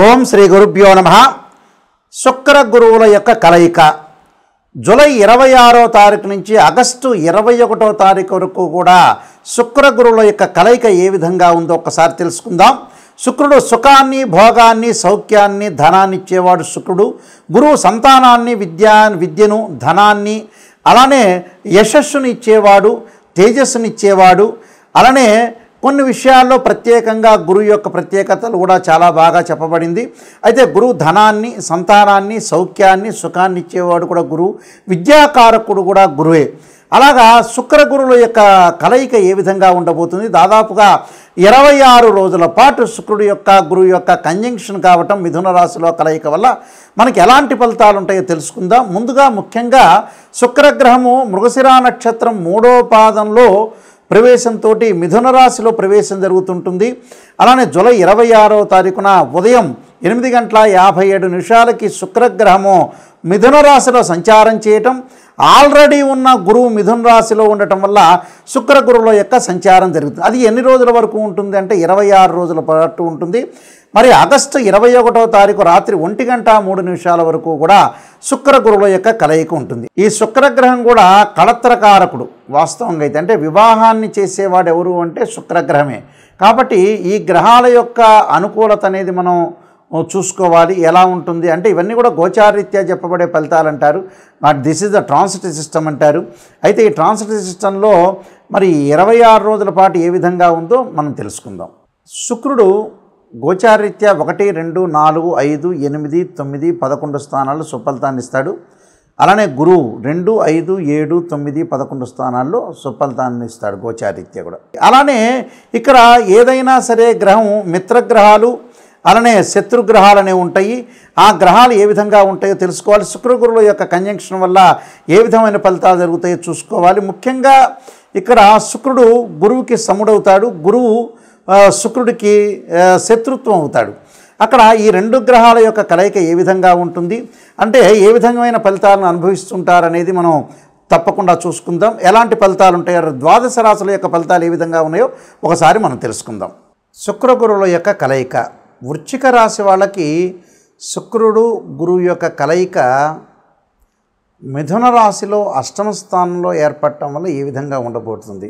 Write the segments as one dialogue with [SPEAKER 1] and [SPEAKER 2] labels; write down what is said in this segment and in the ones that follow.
[SPEAKER 1] ఓం శ్రీ గురుభ్యో నమః. శుక్ర గురువుల యొక్క కలయిక జూలై 26వ తారీఖు నుంచి ఆగస్టు 21వ తారీఖు వరకు కూడా శుక్ర గురువుల యొక్క కలయిక ఏ విధంగా ఉందో ఒకసారి తెలుసుకుందాం. శుక్రుడు సుఖాన్ని, భోగాన్ని, సౌఖ్యాన్ని, ధనాన్ని ఇచ్చేవాడు శుక్రుడు. గురువు సంతానాన్ని, విద్యను, ధనాన్ని, అలానే యశస్సుని ఇచ్చేవాడు, తేజస్సుని ఇచ్చేవాడు. అలానే కొన్ని విషయాల్లో ప్రత్యేకంగా గురువు యొక్క ప్రత్యేకతలు కూడా చాలా బాగా చెప్పబడింది. అయితే గురువు ధనాన్ని, సంతానాన్ని, సౌఖ్యాన్ని, సుఖాన్ని ఇచ్చేవాడు కూడా గురువు. విద్యాకారకుడు కూడా గురువే. అలాగా శుక్ర గురువుల యొక్క కలయిక ఏ విధంగా ఉండబోతుంది? దాదాపుగా 26 రోజుల పాటు శుక్రుడు యొక్క గురువు యొక్క కంజంక్షన్ కావటం, మిథున రాశిలో కలయిక వల్ల మనకి ఎలాంటి ఫలితాలు ఉంటాయో తెలుసుకుందాం. ముందుగా ముఖ్యంగా శుక్రగ్రహము మృగశిరా నక్షత్రం 3వ పాదంలో ప్రవేశంతో మిథున రాశిలో ప్రవేశం జరుగుతుంటుంది. అలానే జూలై 26వ తారీఖున ఉదయం 8:57 శుక్రగ్రహము మిథున రాశిలో సంచారం చేయటం, ఆల్రెడీ ఉన్న గురువు మిథున రాశిలో ఉండటం వల్ల శుక్ర గురువుల యొక్క సంచారం జరుగుతుంది. అది ఎన్ని రోజుల వరకు ఉంటుంది అంటే 26 రోజుల పాటు ఉంటుంది. మరి ఆగస్టు 21వ తారీఖు రాత్రి 1:03 వరకు కూడా శుక్ర గురువుల యొక్క కలయిక ఉంటుంది. ఈ శుక్రగ్రహం కూడా కళత్రకారకుడు వాస్తవంగా అయితే. అంటే వివాహాన్ని చేసేవాడు ఎవరు అంటే శుక్రగ్రహమే. కాబట్టి ఈ గ్రహాల యొక్క అనుకూలత అనేది మనం చూసుకోవాలి. ఎలా ఉంటుంది అంటే ఇవన్నీ కూడా గోచారరీత్యా చెప్పబడే ఫలితాలు అంటారు. This is the transit system అంటారు. అయితే ఈ ట్రాన్సిట్ సిస్టంలో మరి 26 రోజుల పాటు ఏ విధంగా ఉందో మనం తెలుసుకుందాం. శుక్రుడు గోచారరీత్యా 1, 2, 4, 5, 8, 9, 11 స్థానాల్లో సుఫలితాన్ని ఇస్తాడు. అలానే గురువు 2, 5, 7, 9, 11 స్థానాల్లో సుఫలితాన్ని ఇస్తాడు గోచారరీత్యా కూడా. అలానే ఇక్కడ ఏదైనా సరే గ్రహం మిత్రగ్రహాలు, అలానే శత్రుగ్రహాలు అనేవి ఉంటాయి. ఆ గ్రహాలు ఏ విధంగా ఉంటాయో తెలుసుకోవాలి. శుక్రగురువుల యొక్క కంజంక్షన్ వల్ల ఏ విధమైన ఫలితాలు జరుగుతాయో చూసుకోవాలి. ముఖ్యంగా ఇక్కడ శుక్రుడు గురువుకి సముడవుతాడు, గురువు శుక్రుడికి శత్రుత్వం అవుతాడు. అక్కడ ఈ రెండు గ్రహాల యొక్క కలయిక ఏ విధంగా ఉంటుంది అంటే ఏ విధమైన ఫలితాలను అనుభవిస్తుంటారనేది మనం తప్పకుండా చూసుకుందాం. ఎలాంటి ఫలితాలు ఉంటాయో, ద్వాదశ రాశుల యొక్క ఫలితాలు ఏ విధంగా ఉన్నాయో ఒకసారి మనం తెలుసుకుందాం. శుక్రగురువుల యొక్క కలయిక వృశ్చిక రాశి వాళ్ళకి శుక్రుడు గురువు యొక్క కలయిక మిథున రాశిలో అష్టమ స్థానంలో ఏర్పడటం వల్ల ఏ విధంగా ఉండబోతుంది?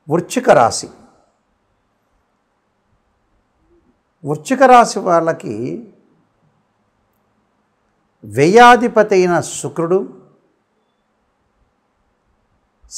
[SPEAKER 1] వృశ్చిక రాశి వాళ్ళకి వ్యయాధిపతి అయిన శుక్రుడు,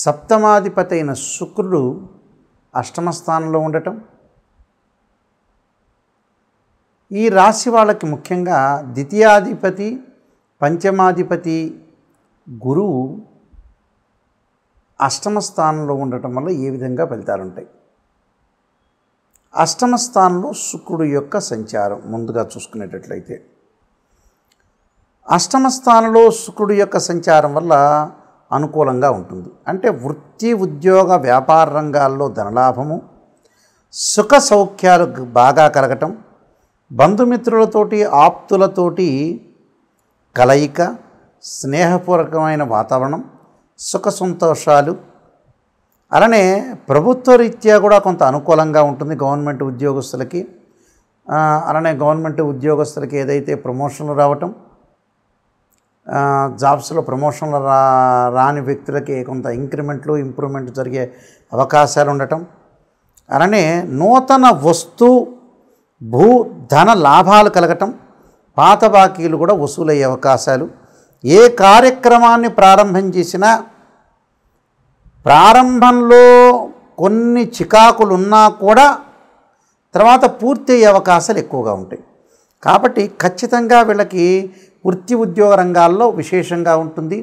[SPEAKER 1] సప్తమాధిపతి అయిన శుక్రుడు అష్టమ స్థానంలో ఉండటం, ఈ రాశి వాళ్ళకి ముఖ్యంగా ద్వితీయాధిపతి, పంచమాధిపతి గురువు అష్టమ స్థానంలో ఉండటం వల్ల ఏ విధంగా ఫలితాలు ఉంటాయి? అష్టమ స్థానంలో శుక్రుడు యొక్క సంచారం ముందుగా చూసుకునేటట్లయితే, అష్టమ స్థానంలో శుక్రుడు యొక్క సంచారం వల్ల అనుకూలంగా ఉంటుంది. అంటే వృత్తి, ఉద్యోగ, వ్యాపార రంగాల్లో ధనలాభము, సుఖ సౌఖ్యాలు బాగా కలగటం, బంధుమిత్రులతోటి, ఆప్తులతోటి కలయిక, స్నేహపూర్వకమైన వాతావరణం, సుఖ సంతోషాలు. అలానే ప్రభుత్వ రీత్యా కూడా కొంత అనుకూలంగా ఉంటుంది గవర్నమెంట్ ఉద్యోగస్తులకి. అలానే గవర్నమెంట్ ఉద్యోగస్తులకి ఏదైతే ప్రమోషన్లు రావటం, జాబ్స్లో ప్రమోషన్లు రాని వ్యక్తులకి కొంత ఇంప్రూవ్మెంట్ జరిగే అవకాశాలు ఉండటం, అలానే నూతన వస్తు, భూ, ధన లాభాలు కలగటం, పాత బాకీలు కూడా వసూలయ్యే అవకాశాలు. ఏ కార్యక్రమాన్ని ప్రారంభం చేసినా ప్రారంభంలో కొన్ని చికాకులు ఉన్నా కూడా తర్వాత పూర్తి అయ్యే అవకాశాలు ఎక్కువగా ఉంటాయి. కాబట్టి ఖచ్చితంగా వీళ్ళకి వృత్తి, ఉద్యోగ రంగాల్లో విశేషంగా ఉంటుంది.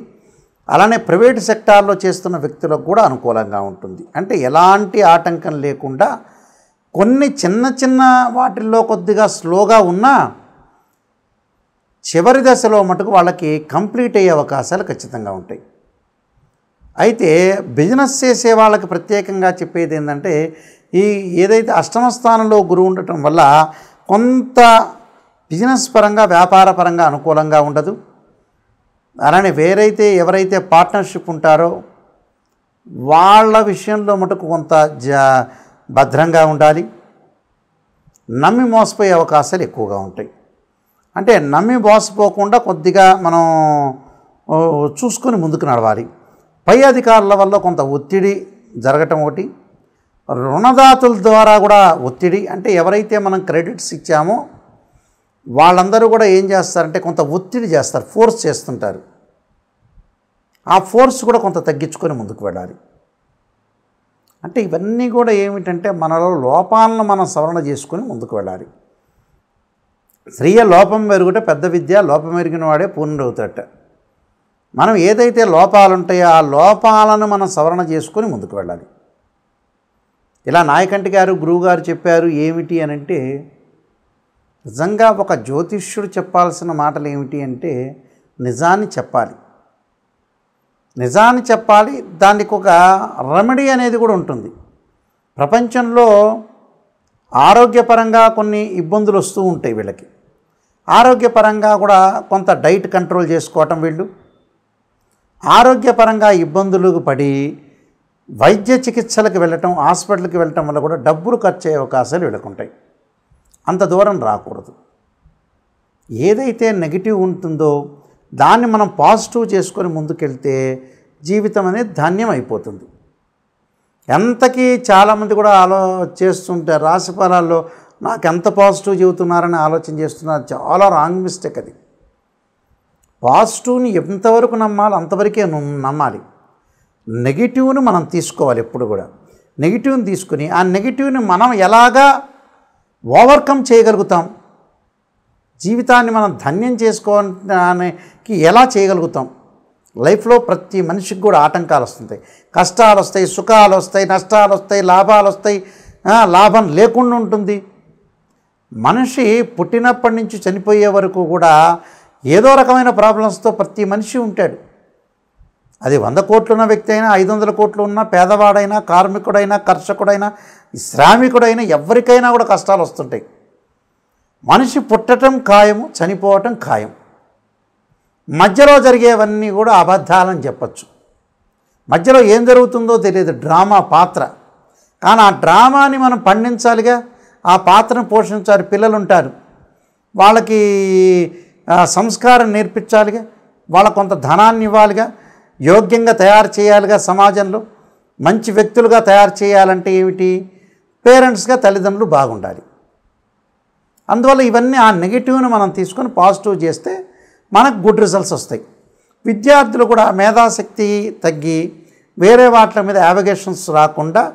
[SPEAKER 1] అలానే ప్రైవేటు సెక్టార్లో చేస్తున్న వ్యక్తులకు కూడా అనుకూలంగా ఉంటుంది. అంటే ఎలాంటి ఆటంకం లేకుండా కొన్ని చిన్న వాటిల్లో కొద్దిగా స్లోగా ఉన్నా చివరి దశలో మటుకు వాళ్ళకి కంప్లీట్ అయ్యే అవకాశాలు ఖచ్చితంగా ఉంటాయి. అయితే బిజినెస్ చేసే వాళ్ళకి ప్రత్యేకంగా చెప్పేది ఏంటంటే ఏదైతే అష్టమ స్థానంలో గురువు ఉండటం వల్ల కొంత బిజినెస్ పరంగా, వ్యాపార పరంగా అనుకూలంగా ఉండదు. అలానే ఎవరైతే పార్ట్నర్షిప్ ఉంటారో వాళ్ళ విషయంలో మటుకు కొంత భద్రంగా ఉండాలి. నమ్మి మోసపోయే అవకాశాలు ఎక్కువగా ఉంటాయి. అంటే నమ్మి మోసపోకుండా కొద్దిగా మనం చూసుకొని ముందుకు నడవాలి. పై అధికారుల వల్ల కొంత ఒత్తిడి జరగటం ఒకటి, రుణదాతుల ద్వారా కూడా ఒత్తిడి. అంటే ఎవరైతే మనం క్రెడిట్స్ ఇచ్చామో వాళ్ళందరూ కూడా ఏం చేస్తారంటే కొంత ఒత్తిడి చేస్తారు, ఫోర్స్ చేస్తుంటారు. ఆ ఫోర్స్ కూడా కొంత తగ్గించుకొని ముందుకు వెళ్ళాలి. అంటే ఇవన్నీ కూడా ఏమిటంటే మనలో లోపాలను మనం సవరణ చేసుకొని ముందుకు వెళ్ళాలి. స్త్రీయ లోపం మెరుగుట పెద్ద విద్య, లోపం మెరిగిన వాడే పూర్ణుడవుతాడట. మనం ఏదైతే లోపాలు ఉంటాయో ఆ లోపాలను మనం సవరణ చేసుకొని ముందుకు వెళ్ళాలి. ఇలా నాయకంటి గారు గురువు గారు చెప్పారు ఏమిటి అని అంటే, నిజంగా ఒక జ్యోతిష్యుడు చెప్పాల్సిన మాటలు ఏమిటి అంటే నిజాన్ని చెప్పాలి, నిజాన్ని చెప్పాలి. దానికి ఒక రెమెడీ అనేది కూడా ఉంటుంది. ప్రపంచంలో ఆరోగ్యపరంగా కొన్ని ఇబ్బందులు వస్తూ ఉంటాయి వీళ్ళకి. ఆరోగ్యపరంగా కూడా కొంత డైట్ కంట్రోల్ చేసుకోవటం, వీళ్ళు ఆరోగ్యపరంగా ఇబ్బందులకు పడి వైద్య చికిత్సలకు వెళ్ళటం, హాస్పిటల్కి వెళ్ళటం వల్ల కూడా డబ్బులు ఖర్చు అయ్యే అవకాశాలు వీళ్ళకు ఉంటాయి. అంత దూరం రాకూడదు. ఏదైతే నెగిటివ్ ఉంటుందో దాన్ని మనం పాజిటివ్ చేసుకొని ముందుకెళ్తే జీవితం అనేది ధన్యం అయిపోతుంది. ఎంతకీ చాలామంది కూడా చేస్తుంటారు, రాశి ఫలాల్లో నాకు ఎంత పాజిటివ్ చెబుతున్నారని ఆలోచన చేస్తున్నారు. చాలా రాంగ్ మిస్టేక్ అది. పాజిటివ్ని ఎంతవరకు నమ్మాలో అంతవరకే నమ్మాలి. నెగిటివ్ని మనం తీసుకోవాలి. ఎప్పుడు కూడా నెగిటివ్ని తీసుకుని ఆ నెగిటివ్ని మనం ఎలాగా ఓవర్కమ్ చేయగలుగుతాం, జీవితాన్ని మనం ధన్యం చేసుకోవడానికి ఎలా చేయగలుగుతాం. లైఫ్లో ప్రతి మనిషికి కూడా ఆటంకాలు వస్తుంటాయి, కష్టాలు వస్తాయి, సుఖాలు వస్తాయి, నష్టాలు వస్తాయి, లాభాలు వస్తాయి, లాభం లేకుండా ఉంటుంది. మనిషి పుట్టినప్పటి నుంచి చనిపోయే వరకు కూడా ఏదో రకమైన ప్రాబ్లమ్స్తో ప్రతి మనిషి ఉంటాడు. అది 100 కోట్లున్న వ్యక్తి అయినా, 500 కోట్లు ఉన్న పేదవాడైనా, కార్మికుడైనా, కర్షకుడైనా, శ్రామికుడైనా ఎవరికైనా కూడా కష్టాలు వస్తుంటాయి. మనిషి పుట్టడం ఖాయము, చనిపోవటం ఖాయం. మధ్యలో జరిగేవన్నీ కూడా అబద్ధాలని చెప్పచ్చు. మధ్యలో ఏం జరుగుతుందో తెలియదు, డ్రామా పాత్ర. కానీ ఆ డ్రామాని మనం పండించాలిగా, ఆ పాత్రను పోషించాలి. పిల్లలు ఉంటారు, వాళ్ళకి సంస్కారం నేర్పించాలిగా, వాళ్ళకు కొంత ధనాన్ని ఇవ్వాలిగా, యోగ్యంగా తయారు చేయాలిగా, సమాజంలో మంచి వ్యక్తులుగా తయారు చేయాలంటే ఏమిటి, పేరెంట్స్గా తల్లిదండ్రులు బాగుండాలి. అందువల్ల ఇవన్నీ ఆ నెగిటివ్ని మనం తీసుకొని పాజిటివ్ చేస్తే మనకు గుడ్ రిజల్ట్స్ వస్తాయి. విద్యార్థులు కూడా మేధాశక్తి తగ్గి వేరే వాటి మీద యావిగేషన్స్ రాకుండా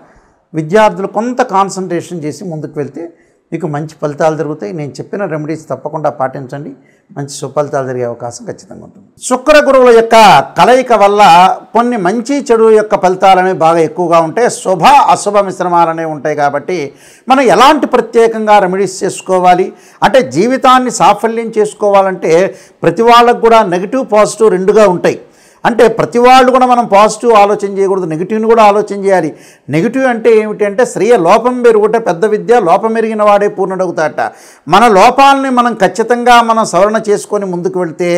[SPEAKER 1] విద్యార్థులు కొంత కాన్సన్ట్రేషన్ చేసి ముందుకు వెళ్తే మీకు మంచి ఫలితాలు జరుగుతాయి. నేను చెప్పిన రెమెడీస్ తప్పకుండా పాటించండి, మంచి సుఫలితాలు జరిగే అవకాశం ఖచ్చితంగా ఉంటుంది. శుక్ర గురువుల యొక్క కలయిక వల్ల కొన్ని మంచి చెడు యొక్క ఫలితాలు అనేవి బాగా ఎక్కువగా ఉంటాయి. శుభ అశుభ మిశ్రమాలు అనేవి ఉంటాయి. కాబట్టి మనం ఎలాంటి ప్రత్యేకంగా రెమెడీస్ చేసుకోవాలి అంటే, జీవితాన్ని సాఫల్యం చేసుకోవాలంటే ప్రతి వాళ్ళకు కూడా నెగిటివ్ పాజిటివ్ రెండుగా ఉంటాయి. అంటే ప్రతి వాళ్ళు కూడా మనం పాజిటివ్ ఆలోచన చేయకూడదు, నెగిటివ్ని కూడా ఆలోచన చేయాలి. నెగిటివ్ అంటే ఏమిటి అంటే, స్త్రీయ లోపం పెరుగుట పెద్ద విద్య, లోపం మెరిగిన వాడే పూర్ణుడవుతాడట. మన లోపాలని మనం ఖచ్చితంగా మనం సవరణ చేసుకొని ముందుకు వెళ్తే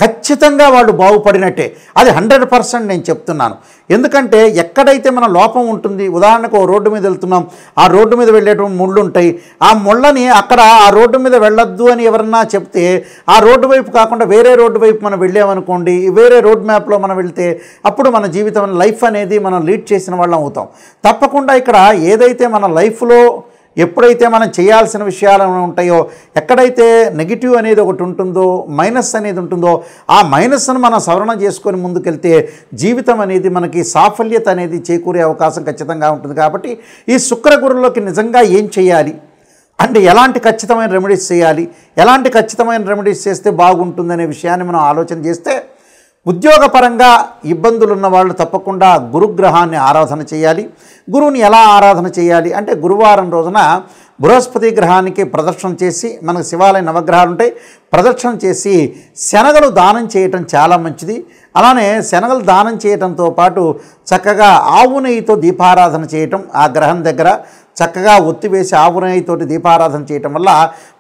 [SPEAKER 1] ఖచ్చితంగా వాళ్ళు బాగుపడినట్టే. అది 100% నేను చెప్తున్నాను. ఎందుకంటే ఎక్కడైతే మన లోపం ఉంటుంది, ఉదాహరణకు ఓ రోడ్డు మీద వెళ్తున్నాం, ఆ రోడ్డు మీద వెళ్ళేటువంటి ముళ్ళు ఉంటాయి. ఆ ముళ్ళని అక్కడ ఆ రోడ్డు మీద వెళ్ళొద్దు అని ఎవరన్నా చెప్తే ఆ రోడ్డు వైపు కాకుండా వేరే రోడ్డు వైపు మనం వెళ్ళామనుకోండి, వేరే రోడ్ మ్యాప్లో మనం వెళ్తే అప్పుడు మన జీవితం లైఫ్ అనేది మనం లీడ్ చేసిన వాళ్ళం అవుతాం. తప్పకుండా ఇక్కడ ఏదైతే మన లైఫ్లో ఎప్పుడైతే మనం చేయాల్సిన విషయాలు ఉంటాయో, ఎక్కడైతే నెగిటివ్ అనేది ఒకటి ఉంటుందో, మైనస్ అనేది ఉంటుందో, ఆ మైనస్ను మనం సవరణ చేసుకొని ముందుకెళ్తే జీవితం అనేది మనకి సాఫల్యత అనేది చేకూరే అవకాశం ఖచ్చితంగా ఉంటుంది. కాబట్టి ఈ శుక్ర గురువులోకి నిజంగా ఏం చేయాలి అంటే, ఎలాంటి ఖచ్చితమైన రెమెడీస్ చేయాలి, ఎలాంటి ఖచ్చితమైన రెమెడీస్ చేస్తే బాగుంటుందనే విషయాన్ని మనం ఆలోచన చేస్తే, ఉద్యోగపరంగా ఇబ్బందులు ఉన్న వాళ్ళు తప్పకుండా గురుగ్రహాన్ని ఆరాధన చేయాలి. గురువుని ఎలా ఆరాధన చేయాలి అంటే, గురువారం రోజున బృహస్పతి గ్రహానికి ప్రదక్షిణ చేసి, మనకు శివాలయ నవగ్రహాలు ఉంటాయి, ప్రదక్షిణ చేసి శనగలు దానం చేయటం చాలా మంచిది. అలానే శనగలు దానం చేయటంతో పాటు చక్కగా ఆవు నెయ్యితో దీపారాధన చేయటం ఆ గ్రహం దగ్గర, చక్కగా ఒత్తివేసి ఆవు నెయ్యితోటి దీపారాధన చేయటం వల్ల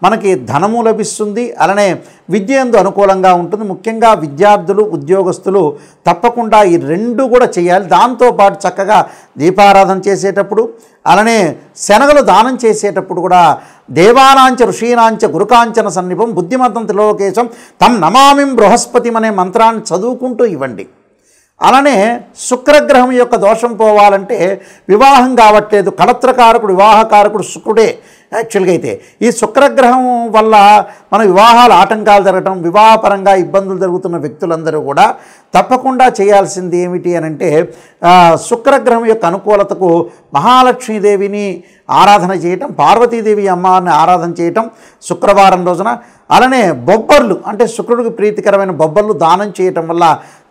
[SPEAKER 1] మనకి ధనము లభిస్తుంది. అలానే విద్య యందు అనుకూలంగా ఉంటుంది. ముఖ్యంగా విద్యార్థులు, ఉద్యోగస్తులు తప్పకుండా ఈ రెండు కూడా చేయాలి. దాంతోపాటు చక్కగా దీపారాధన చేసేటప్పుడు అలానే శనగలు దానం చేసేటప్పుడు కూడా దేవానాంచ ఋషీనాంచ గురుకాంచన సన్నిపం బుద్ధిమంతం త్రిలోకేశం తం నమామిం బృహస్పతిం అనే మంత్రాన్ని చదువుకుంటూ ఇవ్వండి. అలానే శుక్రగ్రహం యొక్క దోషం పోవాలంటే వివాహం కావట్లేదు, కళత్రకారకుడు వివాహకారకుడు శుక్రుడే. యాక్చువల్గా అయితే ఈ శుక్రగ్రహం వల్ల మన వివాహాలు ఆటంకాలు జరగటం, వివాహపరంగా ఇబ్బందులు జరుగుతున్న వ్యక్తులందరూ కూడా తప్పకుండా చేయాల్సింది ఏమిటి అని అంటే శుక్రగ్రహం యొక్క అనుకూలతకు మహాలక్ష్మీదేవిని ఆరాధన చేయటం, పార్వతీదేవి అమ్మవారిని ఆరాధన చేయటం శుక్రవారం రోజున. అలానే బొబ్బర్లు అంటే శుక్రుడికి ప్రీతికరమైన బొబ్బర్లు దానం చేయటం వల్ల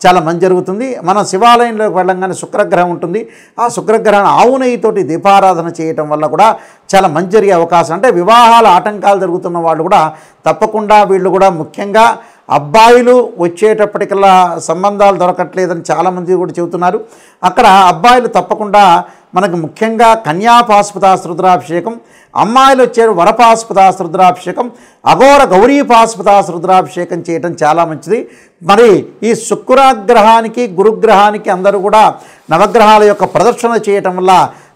[SPEAKER 1] చాలా మంచి జరుగుతుంది. మనం శివాలయంలోకి వెళ్ళంగానే శుక్రగ్రహం ఉంటుంది. ఆ శుక్రగ్రహాన్ని ఆవు నెయ్యితోటి దీపారాధన చేయటం వల్ల కూడా చాలా మంచి జరిగే అవకాశం. అంటే వివాహాల ఆటంకాలు జరుగుతున్న వాళ్ళు కూడా తప్పకుండా వీళ్ళు కూడా ముఖ్యంగా అబ్బాయిలు వచ్చేటప్పటికల్లా సంబంధాలు దొరకట్లేదని చాలామంది కూడా చెబుతున్నారు. అక్కడ అబ్బాయిలు తప్పకుండా మనకు ముఖ్యంగా కన్యాపాశుపతాస్త్ర రుద్రాభిషేకం, అమ్మాయిలు వచ్చారు వరపాశుపతాస్త్ర రుద్రాభిషేకం, అఘోర గౌరీపాశుపతాస్త్ర రుద్రాభిషేకం చేయటం చాలా మంచిది. మరి ఈ శుక్రగ్రహానికి గురుగ్రహానికి అందరూ కూడా నవగ్రహాల యొక్క ప్రదర్శన చేయటం వల్ల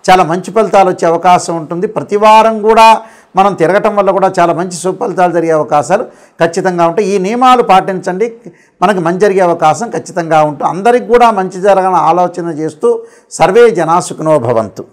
[SPEAKER 1] చాలా మంచి ఫలితాలు వచ్చే అవకాశం ఉంటుంది. ప్రతి వారం కూడా మనం తిరగటం వల్ల కూడా చాలా మంచి సుఫలితాలు జరిగే అవకాశాలు ఖచ్చితంగా ఉంటాయి. ఈ నియమాలు పాటించండి, మనకి మంచి జరిగే అవకాశం ఖచ్చితంగా ఉంటుంది. అందరికి కూడా మంచి జరగాలని ఆలోచన చేస్తూ సర్వే జనా సుఖినో భవంతు.